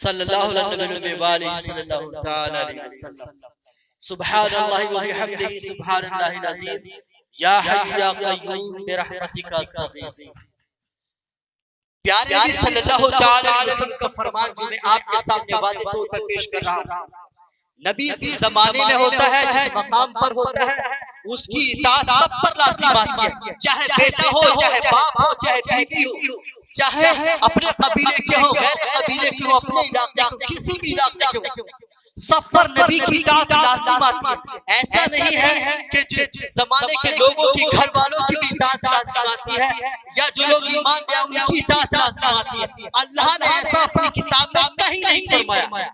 सल्लल्लाहु अलैहि वसल्लम। सुब्हानल्लाहि व बिहम्दिही सुब्हानल्लाहिल अज़ीम। या हय्यु या क़य्यूम बिरहमतिका अस्तगीस। प्यारे नबी सल्लल्लाहु अलैहि वसल्लम का फरमान जो मैं आपके सामने वाज़ेह तौर पर पेश कर रहा हूं, नबी जिस ज़माने में होता है, जिस मकाम पर होता है, उसकी इताअत सब पर लाज़िम आती है, चाहे बेटा हो, चाहे बाप हो, चाहे बीवी हो, चाहे अपने कबीले के हो, गैर कबीले के हो, अपने इलाके के, किसी भी इलाके के हो, सब पर नबी की इताअत लाज़िम आती है। ऐसा नहीं है कि जो जमाने के लोगों की, घर वालों की भी इताअत लाज़िम आती है, या जो लोग ईमान ले उनकी इताअत लाज़िम आती है। अल्लाह ने ऐसा अपनी किताब में कहीं नहीं फरमाया।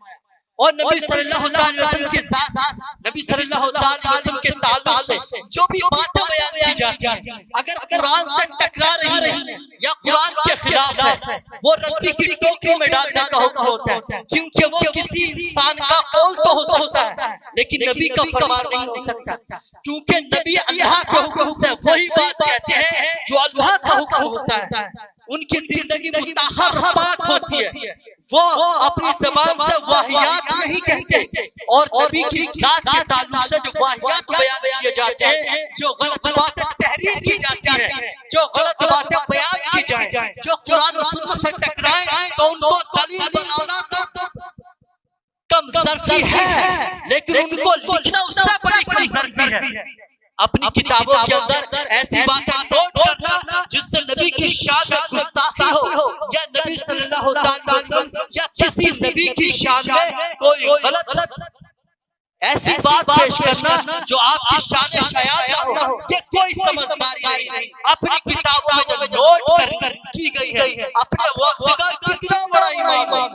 और नबी सल्लल्लाहु अलैहि वसल्लम के साथ, नबी सल्लल्लाहु अलैहि वसल्लम के ताल्लुक से जो भी बातें बयान की जाती हैं, अगर कुरान से टकरा रही है या कुरान के खिलाफ है, वो रद्दी की टोकरी में डालने का हुक्म होता है, क्योंकि वो किसी इंसान का कौल तो हो सकता है, लेकिन नबी का फरमान नहीं हो सकता, क्योंकि नबी अल्लाह के हुक्म से वही बात कहते हैं जो अल्लाह का हुक्म होता है। उनकी जिंदगी मुताहर पाक होती है, वो अपनी ज़बान से वाहियात नहीं कहते, और नबी की जात के ताल्लुक से जो वाहियात बयान किए जाते हैं, जो गलत बातें तहरीर की जाती है, जो गलत बातें बयान की जाए, जो कुरान और सुन्नत से टकराए, तो उनको दलील बनाना तो कम ज़रूरी है, लेकिन उनको लिखना उससे बड़ी कम ज़रूरी है। अपनी किताबों के अंदर ऐसी बातें नोट करना जिससे नबी की शान में गुस्ताखी हो, या नबी सल्लल्लाहु अलैहि वसल्लम या किसी नबी की शान में कोई गलत ऐसी बात पेश करना जो आपकी शान शायात ना हो, ये कोई समझदारी नहीं। अपनी किताबों में जब नोट कर की गई है, अपने वक्त का कितना बड़ा इमाम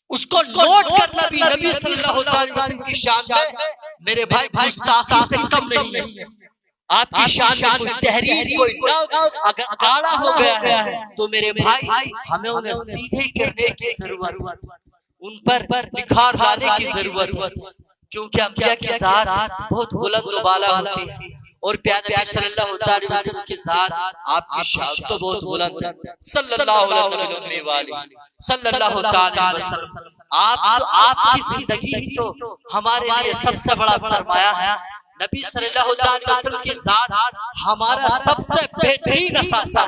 उसको नोट करना भी नबी सल्लल्लाहु अलैहि वसल्लम की शान में मेरे भाई गुस्ताखी से कम नहीं है। आपकी शान में कोई तहरीर, कोई लफ्ज़ अगर आड़ा हो गया है, तो मेरे भाई हमें उन्हें सीधे करने की जरूरत, उन पर निखार लाने की जरूरत, क्योंकि अंबिया के साथ बहुत बुलंद बाला होती है, और प्यारे नबी सल्लल्लाहु अलैहि वसल्लम के साथ आपकी शान तो बहुत बुलंद है। सल्लल्लाहु अलैहि वसल्लम, आपकी जिंदगी ही तो हमारे लिए सबसे बड़ा सरमाया है। नबी सल्लल्लाहु अलैहि वसल्लम के साथ हमारा सबसे बेहतरीन असासा,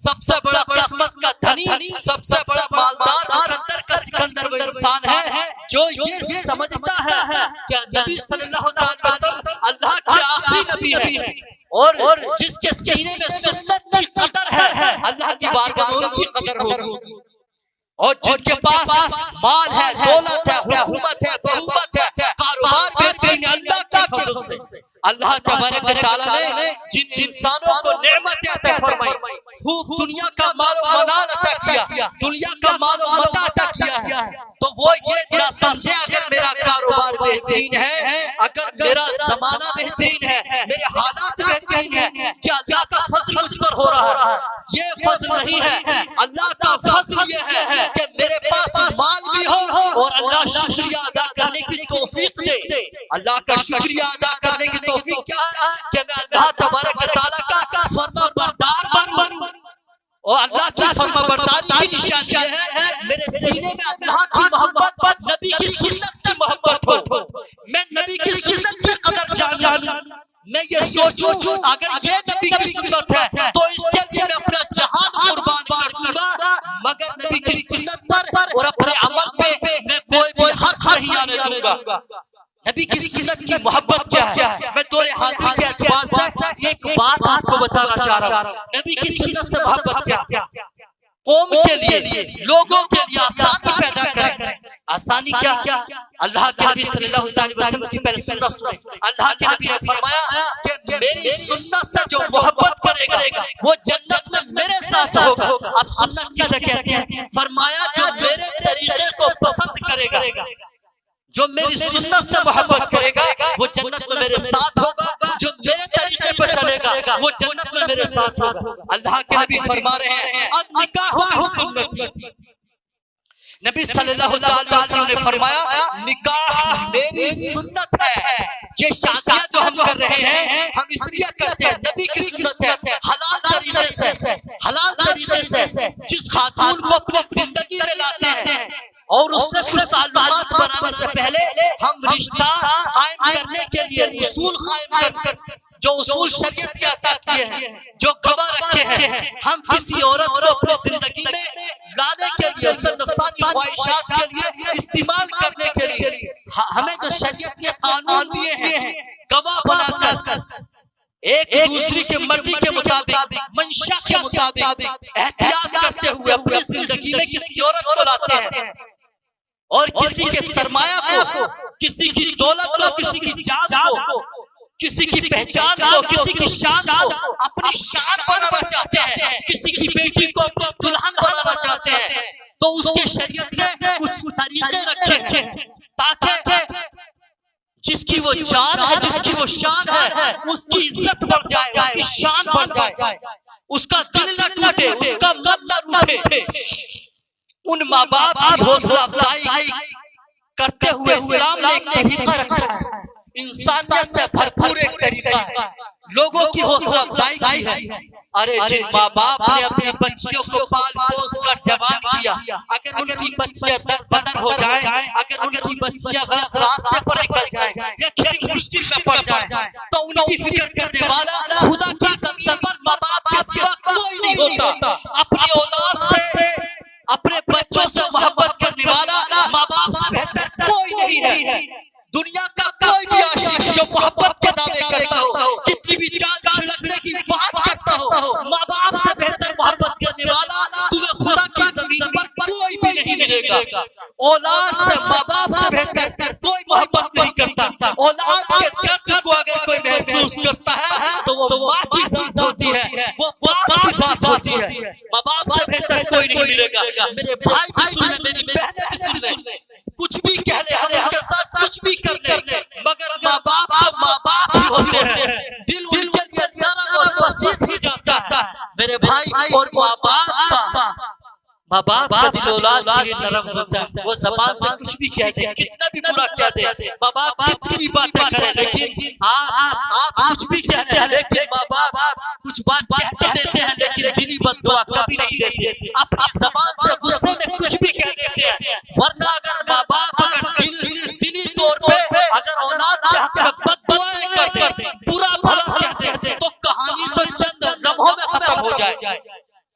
सबसे बड़ा किस्मत का धनी, सबसे बड़ा मालदार, मुकद्दर का सिकंदर वो इंसान है जो ये समझता है कि नबी सल्लल्लाहु अलैहि वसल्लम अल्लाह के आखिरी नबी है, और जिसके सीने में सुन्नत की कदर है, अल्लाह की बारगाह में उनकी कदर होगी। और जिनके पास माल है, दौलत है, हुकूमत है, बहुमत है, कारोबार बेहतरीन है, अल्लाह के फजल से अल्लाह तबारक व तआला ने जिन इंसानों को नेमतें अता फरमाई, खूब दुनिया का माल व मनाल अता किया, दुनिया का माल व मता अता किया है, तो वो ये ना समझे अगर मेरा कारोबार बेहतरीन है, अगर मेरा जमाना बेहतरीन है, मेरे हालात बेहतरीन है, कि अल्लाह का फजल मुझ पर हो रहा है। ये फजल नहीं है, अल्लाह का फजल ये है कि मेरे पास माल भी हो और अल्लाह शुक्रिया अदा करने की तौफीक दे। अल्लाह का शुक्रिया अदा करने की तौफीक क्या है कि मैं अल्लाह तबारक व तआला का फरमाबरदार बनूं, और अल्लाह की फरमाबरदारी की निशानी है मेरे सीने में अल्लाह की मोहब्बत, नबी की सुन्नत की मोहब्बत हो, मैं नबी की सुन्नत की कदर जानूं, मैं ये सोचूं अगर ये नबी की सुन्नत है तो इसके लिए मैं अपना जहान कुर्बान कर दूंगा, मगर नबी की सुन्नत पर और अपने अमल पे मैं कोई भी हक नहीं आने दूंगा। नबी की सुन्नत की मोहब्बत क्या है, मैं दौरे हाजिर के एतबार से एक बात आपको बताना चाह रहा हूं। नबी की सुन्नत से मोहब्बत क्या, कौम के लिए, लोगों के लिए आसानी पैदा करें। आसानी क्या, अल्लाह के नबी सल्लल्लाहु अलैहि वसल्लम की पहले सुन्नत सुने। अल्लाह के नबी ने फरमाया कि मेरी सुन्नत से जो मोहब्बत करेगा वो जन्नत में मेरे साथ होगा। अब सुन्नत किसे कहते हैं? फरमाया जो मेरे तरीके को पसंद करेगा, जो मेरी सुन्नत से मोहब्बत करेगा वो जन्नत में मेरे साथ होगा, जो मेरे तरीके पर चलेगा वो जन्नत में मेरे साथ होगा। अल्लाह के नबी फरमा रहे हैं निकाह सुन्नती, नबी सल्लल्लाहु अलैहि वसल्लम ने फरमाया निकाह मेरी सुन्नत है। ये शादियां जो हम कर रहे हैं हम इसलिए करते हैं, नबी की सुन्नत है। हलाल तरीके से जिस खातून को अपनी जिंदगी में लाते और उससे कुछ ताल्लुकात बनाने से पहले हम रिश्ता कायम करने के लिए उसूल कायम कर जो उसूल शरीयत के अता किए हैं, जो गवाह रखे हैं, हम किसी औरत को अपनी जिंदगी में लाने के लिए, उससे नफसानी ख्वाहिशात के लिए इस्तेमाल करने के लिए हमें जो शरीयत के कानून दिए हैं, गवाह बनाकर एक दूसरे के मर्जी के मुताबिक, मंशा के मुताबिक एहतियात करते हुए अपनी जिंदगी में किसी औरत को लाते हैं और किसी के सरमाया को, किसी की दौलत को, किसी की जान को, किसी की पहचान को, किसी की शान को अपनी शान बनाना चाहते हैं, किसी की बेटी को अपनी दुल्हन बनाना चाहते हैं, तो उसके शरीयत ने कुछ तरीके रखे हैं ताकि जिसकी वो जान है, जिसकी वो शान है, उसकी इज्जत बढ़ जाए, उसकी शान बढ़ जाए, उसका दिल न टूटे, उसका मन न रूठे। उन माँ बाप की हौसला अफजाई करते हुए इस्लाम ने एक तरीका रखा है, इंसानियत से भरपूर एक तरीका है, लोगों की हौसला अफजाई की है। अरे जिन माँ बाप ने अपनी बच्चियों को पाल पोस कर जवान किया, अगर उनकी बच्चियां बदर हो जाए, अगर उनकी बच्चियां गलत रास्ते पर निकल जाए या किसी मुश्किल में पड़ जाए, तो उनकी फिक्र करने वाला खुदा की जमीन पर माँ बाप के सिवा कोई नहीं होता। अपनी औलाद से, अपने बच्चों से मोहब्बत करने वाला माँ बाप से बेहतर कोई नहीं है। दुनिया का कोई भी आशिक जो मोहब्बत के दावे करता हो, कितनी भी जान छिड़कने की बात करता हो, माँ बाप से बेहतर मोहब्बत करने वाला तुम्हें खुदा की जमीन पर कोई भी नहीं मिलेगा। औलाद से, माँ बाप से बेहतर कोई मोहब्बत नहीं करता। औलाद के दर्द को अगर कोई महसूस करता है तो वो माँ की साथ होती है, वो बाप की साथ होती है। माँ बाप से बेहतर कोई नहीं मिलेगा। मेरे भाई भी सुन ले, मेरी बहनें भी सुन ले, कुछ भी कह ले, हम उनके साथ कुछ भी कर ले, मगर माँ बाप तो माँ बाप ही होते हैं। दिल उनके लिए नरम और पसीज ही जाता है मेरे भाई। और माँ बाप का दिल औलाद के लिए नरम होता है। वो ज़बान से कुछ भी कह दे, कितना भी बुरा कह दे, माँ बाप कितनी भी बातें करें, लेकिन आप कुछ भी कहते हैं, लेकिन माँ बाप कुछ बात कहते देते हैं, लेकिन दिली बद्दुआ कभी नहीं देते। अपनी ज़बान से गुस्से में कुछ भी कह देते हैं, वरना अगर माँ बाप अगर दिली तौर पे अगर औलाद के हक में बद्दुआएं करते, बुरा भला कहते, तो कहानी तो चंद लम्हों में खत्म हो जाए।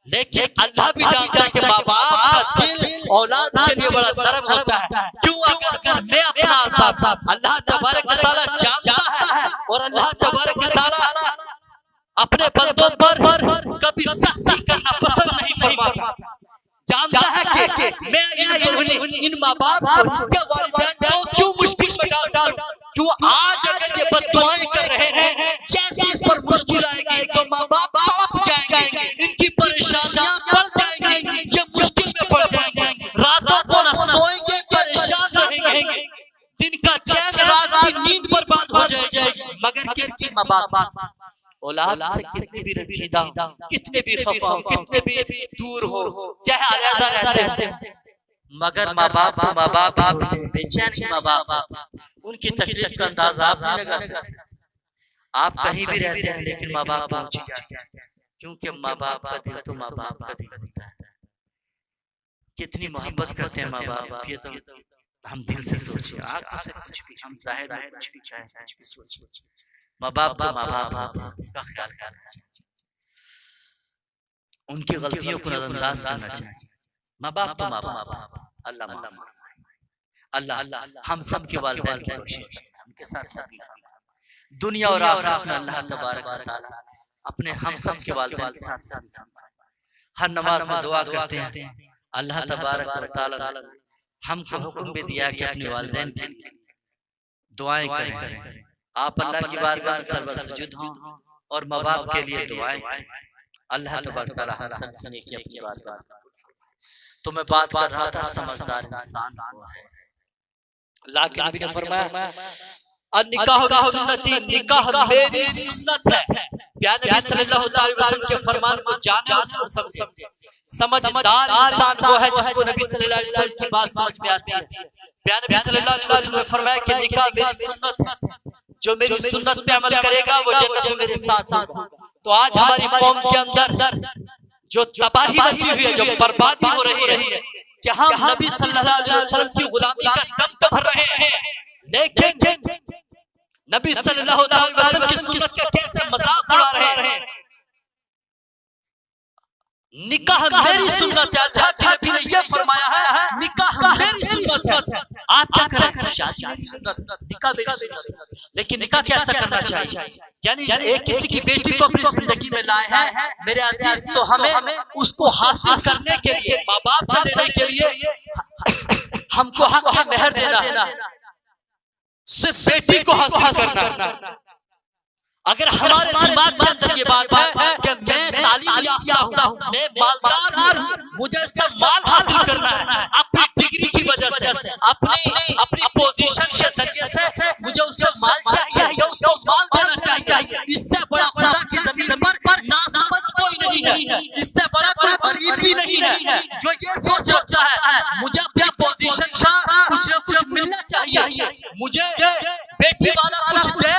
लेकिन अल्लाह भी जानता है कि माँ बाप का दिल औलाद के लिए बड़ा नरम होता है। क्यों? अगर मैं अपना साथ अल्लाह तबारक व तआला जानता है और अल्लाह तबारक व तआला अपने बंदों पर कभी सख्ती करना पसंद नहीं फरमाता। जानता है कि मैं इन माँ बाप को, इसके वालिदैन को क्यों मुश्किल में डालूं, क्यों आज अगर ये बद्दुआएं कर रहे हैं, जैसे इस पर मुश्किल आएगी तो माँ बाप तड़प जाएंगे, इनकी परेशानियां बढ़ जाएंगी, ये मुश्किल में पड़ जाएंगे, रातों को न सोएंगे, परेशान रहेंगे, दिन का चैन, रात की नींद बर्बाद हो जाएगी। मगर किसकी माँ बाप औलाद से कितने भी रंजीदा हो, कितने भी खफा हो, कितने भी दूर हो, चाहे अलग रहते हैं, मगर माँ बाप बेचैन की माँ बाप, उनकी तकलीफ का अंदाजा आप नहीं लगा सकते। आप कहीं भी रहते हैं लेकिन माँ बाप पहुंच जाते हैं, क्योंकि माँ बाप का दिल तो माँ बाप का दिल होता है। कितनी मोहब्बत करते हैं माँ बाप, ये तो हम दिल से सोचिए, आंखों से कुछ भी, हम जाहिर में कुछ भी चाहे, कुछ भी सोचिए, माँ बाप तो माँ बाप का ख्याल करना चाहिए, उनकी गलतियों को नजरअंदाज करना चाहिए। माँ बाप तो माँ बाप, अल्लाह हम सब के वालिदैन की कोशिश उनके साथ दुनिया और आखिरत में अल्लाह तबारक व तआला अपने हम सब के वालिदैन के साथ हर नमाज में दुआ करते हैं। अल्लाह तबारक व तआला हमको हुक्म भी दिया कि अपने वालिदैन के लिए दुआएं करें। आप अल्लाह की बारगाह में सर्वसुजुद हों और माँ बाप के लिए दुआएं करें। अल्लाह तबारक व तआला हम सब से नेकी अपनी बारगाह में। तो मैं बात कर रहा था समझदार इंसान को है। अल्लाह के नबी ने फरमाया निकाह सुन्नती, निकाह मेरी सुन्नत है। प्यारे नबी सल्लल्लाहु अलैहि वसल्लम के फरमान को जाने और उसको समझे। समझदार इंसान वो है जिसको नबी सल्लल्लाहु अलैहि वसल्लम की बात समझ में आती है। प्यारे नबी सल्लल्लाहु अलैहि वसल्लम ने फरमाया कि निकाह मेरी सुन्नत है, जो मेरी सुन्नत पे अमल करेगा वो जन्नत में मेरे साथ होगा। तो आज हमारी कौम के अंदर जो तबाही मची हुई है, जो बर्बादी हो रही है, कि हम नबी सल्लल्लाहु अलैहि वसल्लम की गुलामी का दम तो भर रहे हैं, लेकिन नबी सल्लल्लाहु अलैहि वसल्लम की सुन्नत का कैसे मजाक उड़ा रहे हैं। निकाह मेरी सुन्नत है, अल्लाह के नबी ने ये फरमाया है निकाह मेरी सुन्नत है। आप क्या करें, शादी मेरी सुन्नत, निकाह मेरी सुन्नत, लेकिन निकाह कैसा करना चाहिए। यानी एक किसी की बेटी को अपनी जिंदगी में लाए हैं मेरे अजीज, तो हमें उसको हासिल करने के लिए, माँ बाप से लेने के लिए हमको हक का मेहर देना है, सिर्फ बेटी को हासिल करना। अगर हमारे दिमाग के अंदर ये बात है कि मैं तालीम याफ्ता हूँ, मैं मालदार हूँ, मुझे सब माल हासिल करना है अपनी डिग्री की वजह से, अपनी पोजीशन के जरिए से मुझे उससे माल चाहिए, उसको माल देना चाहिए। इससे बड़ा खुदा की जमीन पर ना समझ कोई नहीं है, इससे बड़ा कोई गरीब भी नहीं है जो ये सोच रखता है मुझे अपनी पोजीशन का कुछ न कुछ मिलना चाहिए, मुझे बेटी वाला कुछ दे,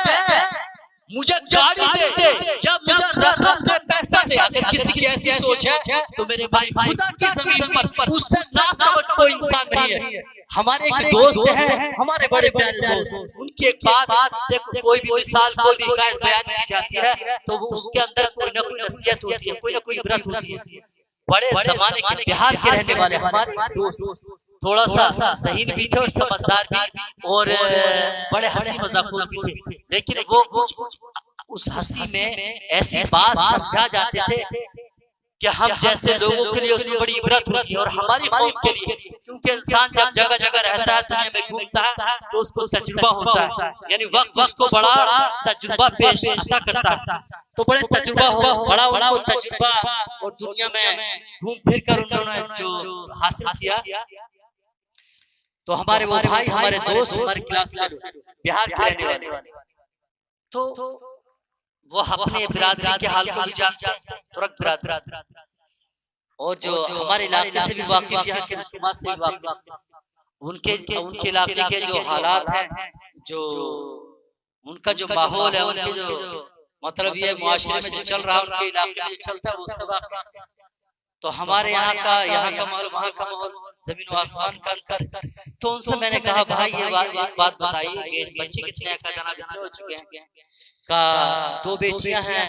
मुझे गाड़ी दे, जब मुझे रकम दे, पैसा दे। अगर किसी की ऐसी सोच है तो मेरे भाई खुदा की जमीन पर उससे ना समझ कोई इंसान नहीं है। हमारे एक दोस्त हैं, हमारे बड़े प्यारे दोस्त, उनकी एक बात देखो, कोई भी मिसाल, कोई भी हिकायत बयान की जाती है तो वो उसके अंदर कोई ना कोई नसीहत होती है, कोई ना कोई इबरत होती है। बड़े जमाने के बिहार के रहने वाले हमारे दोस्त थोड़ा सा ज़हीन भी थे और समझदार भी, और बड़े हंसी मजाक भी थे, लेकिन वो उस हंसी में ऐसी बात समझा जाते थे कि हम जैसे लोगों के लिए उसमें बड़ी इबरत होती है और हमारी कौम के लिए, क्योंकि इंसान जब जगह जगह रहता है, दुनिया में घूमता है तो उसको तजुर्बा होता है, यानी वक्त उसको बड़ा तजुर्बा पेश अता करता है, तो बड़े तजुर्बा हो बड़ा उनको तजुर्बा और दुनिया में घूम फिर कर उन्होंने जो हासिल किया। तो हमारे वो भाई, हमारे दोस्त, हमारे क्लासमेट बिहार के रहने वाले, तो वो अपने बिरादरी के हाल को भी जानते हैं, तुरक बिरादरी, और जो हमारे इलाके से भी वाकिफ, यहाँ के समाज से भी वाकिफ, उनके इलाके के जो हालात हैं, जो उनका जो माहौल है, उनके जो मतलब ये मुआशरे में जो चल रहा है, उनके इलाके में जो चलता है वो सब। तो हमारे यहाँ का माहौल, वहाँ का माहौल, जमीन आसमान का अंतर। तो उनसे मैंने कहा भाई ये बात बताइए, बच्चे कितने का जना हो चुके हैं, का 2 बेटियां हैं।